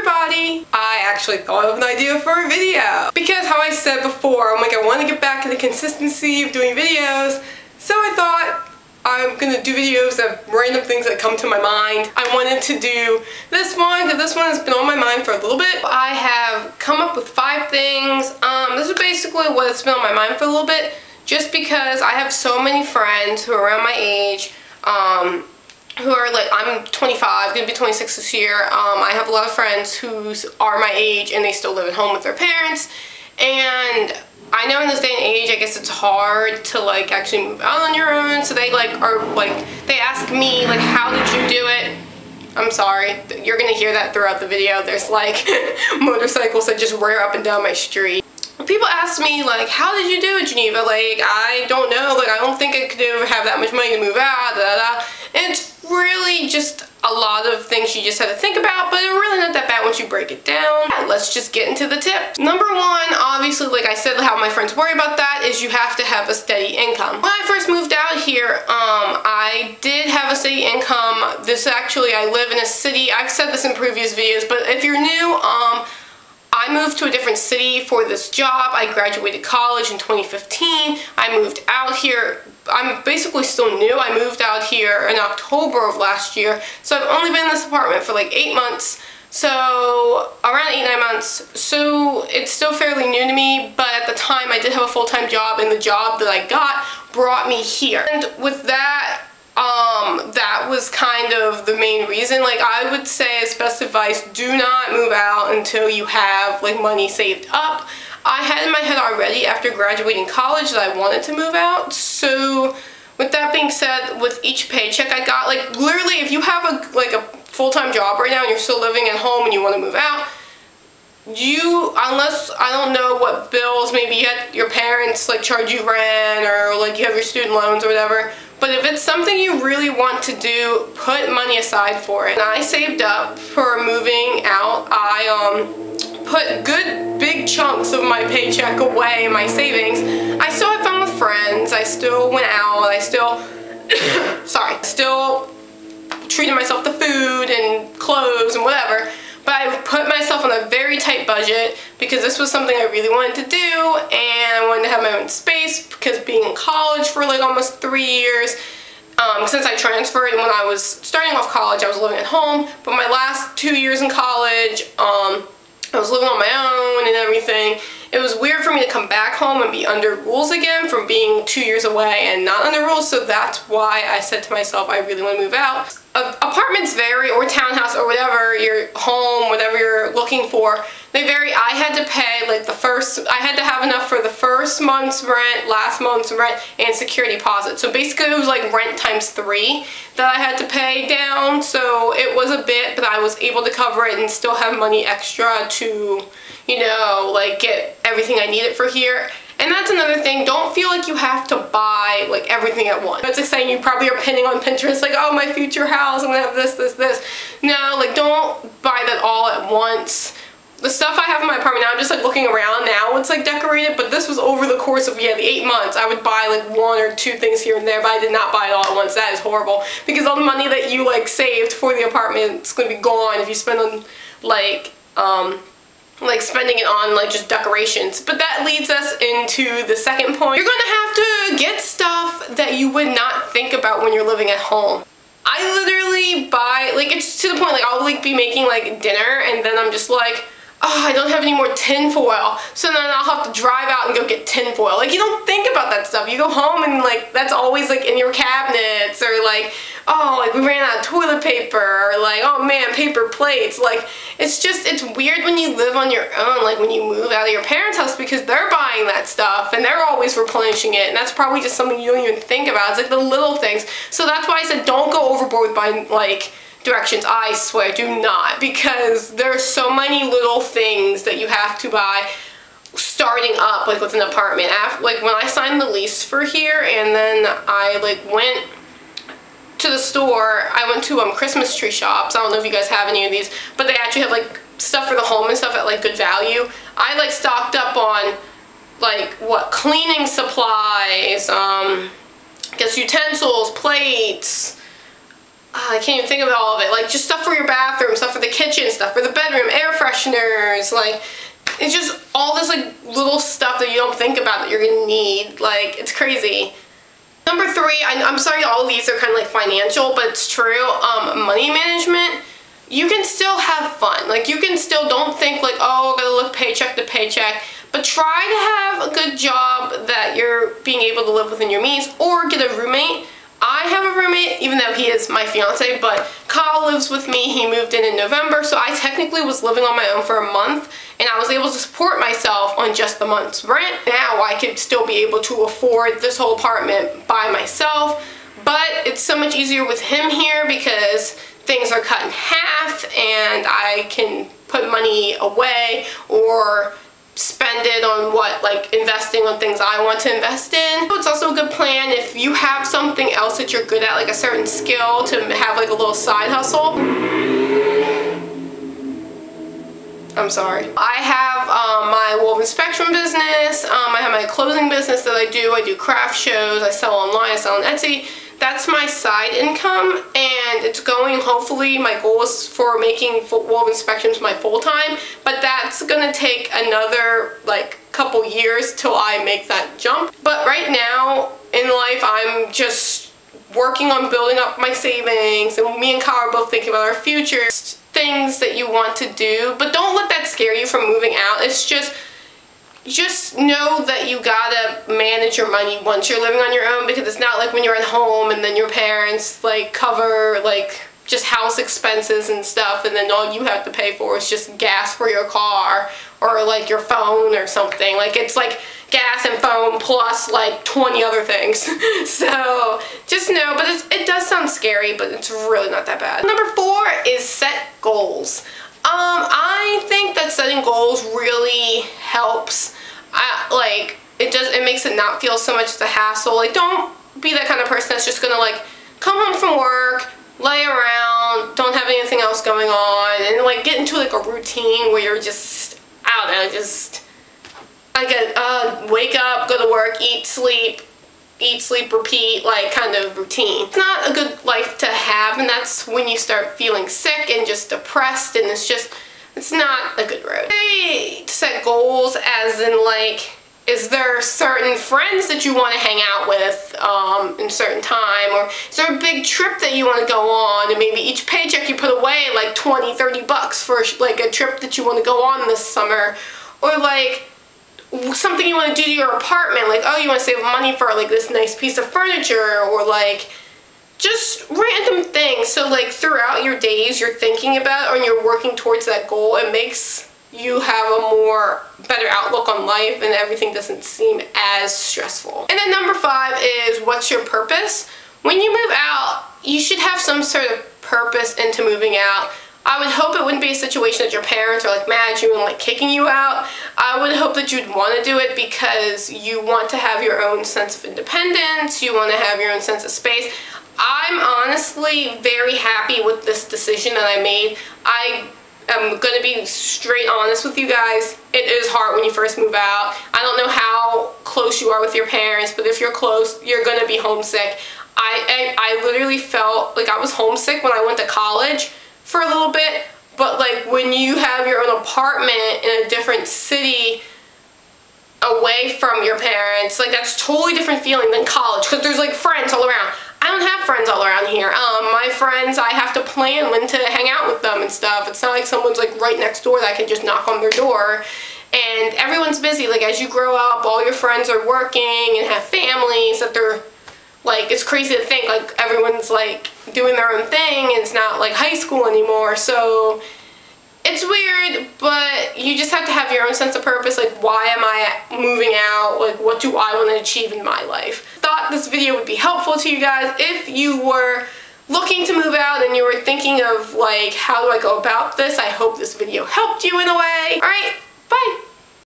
everybody! I actually thought of an idea for a video. Because how I said before, I want to get back to the consistency of doing videos. So I thought I'm going to do videos of random things that come to my mind. I wanted to do this one because this one has been on my mind for a little bit. I have come up with 5 things. This is basically what's been on my mind for a little bit. Just because I have so many friends who are around my age, who are like, I'm 25, gonna be 26 this year. I have a lot of friends who are my age and they still live at home with their parents. And I know in this day and age, I guess it's hard to like actually move out on your own. So they they ask me like, how did you do it? I'm sorry, you're gonna hear that throughout the video. There's like motorcycles that just rear up and down my street. People ask me like, how did you do it, Geneva? Like, I don't know, like I don't think I could ever have that much money to move out, And it's really just a lot of things you just have to think about, but it's really not that bad once you break it down. Yeah, let's just get into the tips. Number 1, obviously, like I said, how my friends worry about that is you have to have a steady income. When I first moved out here, I did have a steady income. I live in a city. I've said this in previous videos, but if you're new, I moved to a different city for this job. I graduated college in 2015. I moved out here. I'm basically still new. I moved out here in October of last year. So I've only been in this apartment for like 8 months. So around 8-9 months. So it's still fairly new to me, but at the time I did have a full-time job, and the job that I got brought me here. And with that, that was kind of the main reason. Like, I would say as best advice, do not move out until you have like money saved up. I had in my head already after graduating college that I wanted to move out. So with that being said, with each paycheck I got, like literally if you have a full-time job right now and you're still living at home and you want to move out, unless I don't know what bills, maybe your parents like charge you rent, or like you have your student loans or whatever. But if it's something you really want to do, put money aside for it. And I saved up for moving out. I put good big chunks of my paycheck away in my savings. I still had fun with friends. I still went out. I still, still treated myself to food and clothes and whatever. But I put myself on a very tight budget because this was something I really wanted to do, and I wanted to have my own space because being in college for like almost 3 years, since I transferred, when I was starting off college I was living at home, but my last 2 years in college, I was living on my own and everything. It was weird for me to come back home and be under rules again from being 2 years away and not under rules, so that's why I said to myself I really want to move out. Apartments vary, or townhouse, or whatever your home, whatever you're looking for, they vary. I had to pay like I had to have enough for the first month's rent, last month's rent, and security deposit. So basically it was like rent times 3 that I had to pay down. So it was a bit, but I was able to cover it and still have money extra to, you know, like get everything I needed for here. And that's another thing, don't feel like you have to buy like everything at once. It's like saying you probably are pinning on Pinterest like, oh, my future house, I'm gonna have this, this, this. No, like don't buy that all at once. The stuff I have in my apartment now, I'm just like looking around now, it's like decorated, but this was over the course of, the 8 months. I would buy like 1 or 2 things here and there, but I did not buy it all at once. That is horrible, because all the money that you like saved for the apartment is gonna be gone if you spend on spending it on like just decorations. But that leads us into the second point. You're gonna have to get stuff that you would not think about when you're living at home. I literally buy, like, it's to the point like I'll like be making like dinner and then I'm just like, oh, I don't have any more tin foil, so then I'll have to drive out and go get tin foil. Like, you don't think about that stuff. You go home and like that's always like in your cabinets, or like, oh, like we ran out of toilet paper, or like, oh man, paper plates. Like, it's weird when you live on your own, like when you move out of your parents' house, because they're buying that stuff and they're always replenishing it, and that's probably just something you don't even think about. It's like the little things. So that's why I said don't go overboard with buying like directions. I swear, do not, because there's so many little things that you have to buy starting up like with an apartment. Like when I signed the lease for here, and then I like went to the store, I went to Christmas tree shops. I don't know if you guys have any of these, but they actually have like stuff for the home and stuff at like good value. I like stocked up on like cleaning supplies, I guess utensils, plates, I can't even think of all of it. Like, just stuff for your bathroom, stuff for the kitchen, stuff for the bedroom, air fresheners, like, it's just all this, like, little stuff that you don't think about that you're gonna need. Like, it's crazy. Number 3, I'm sorry all of these are kind of like financial, but it's true. Money management. You can still have fun. Like, you can still, don't think like, oh, I gotta look paycheck to paycheck, but try to have a good job that you're being able to live within your means, or get a roommate. I have a roommate, even though he is my fiance, but Kyle lives with me. He moved in November, so I technically was living on my own for a month, and I was able to support myself on just the month's rent. Now I could still be able to afford this whole apartment by myself, but it's so much easier with him here because things are cut in half, and I can put money away or spend it on what, like, investing on things I want to invest in. It's also a good plan if you have something else that you're good at, like a certain skill, to have like a little side hustle. I'm sorry. I have my woven spectrum business. I have my clothing business that I do craft shows, I sell online, I sell on Etsy. That's my side income, and it's going, hopefully, my goal is for making woven spectrums my full-time, but that's gonna take another, like, couple years till I make that jump. But right now in life, I'm just working on building up my savings, and me and Kyle are both thinking about our future. Things that you want to do, but don't let that scare you from moving out. It's just know that you gotta manage your money once you're living on your own, because it's not like when you're at home and then your parents like cover like just house expenses and stuff, and then all you have to pay for is just gas for your car or like your phone or something. Like, it's like gas and phone plus like 20 other things. So just know, but it does sound scary, but it's really not that bad. Number 4 is set goals. I think that setting goals really helps. It makes it not feel so much as a hassle. Like, don't be that kind of person that's just gonna like come home from work, lay around, don't have anything else going on, and like get into like a routine where you're just, I don't know, just like wake up, go to work, eat, sleep, repeat, like kind of routine. It's not a good life to have, and that's when you start feeling sick and just depressed, and it's not a good road. I set goals as in like, is there certain friends that you want to hang out with in certain time, or is there a big trip that you want to go on, and maybe each paycheck you put away like 20, 30 bucks for like a trip that you want to go on this summer, or like something you want to do to your apartment, like, oh, you want to save money for like this nice piece of furniture, or like just random things. So like throughout your days you're thinking about, or you're working towards that goal. It makes you have a better outlook on life, and everything doesn't seem as stressful. And then number 5 is, what's your purpose? When you move out, you should have some sort of purpose into moving out. I would hope it wouldn't be a situation that your parents are like mad at you and like kicking you out. I would hope that you'd want to do it because you want to have your own sense of independence, you want to have your own sense of space. I'm honestly very happy with this decision that I made. I'm going to be straight honest with you guys. It is hard when you first move out. I don't know how close you are with your parents, but if you're close, you're going to be homesick. I literally felt like I was homesick when I went to college for a little bit, but like when you have your own apartment in a different city away from your parents, like that's a totally different feeling than college, because there's like friends all around. I don't have friends all around here. My friends, I have to plan when to hang out with them and stuff. It's not like someone's like right next door that I can just knock on their door. And everyone's busy. Like, as you grow up, all your friends are working and have families that they're like, it's crazy to think like everyone's like doing their own thing, and it's not like high school anymore. So it's weird, but you just have to have your own sense of purpose. Like, why am I moving out? Like, what do I want to achieve in my life? Thought this video would be helpful to you guys. If you were looking to move out and you were thinking of like, how do I go about this? I hope this video helped you in a way. All right, bye.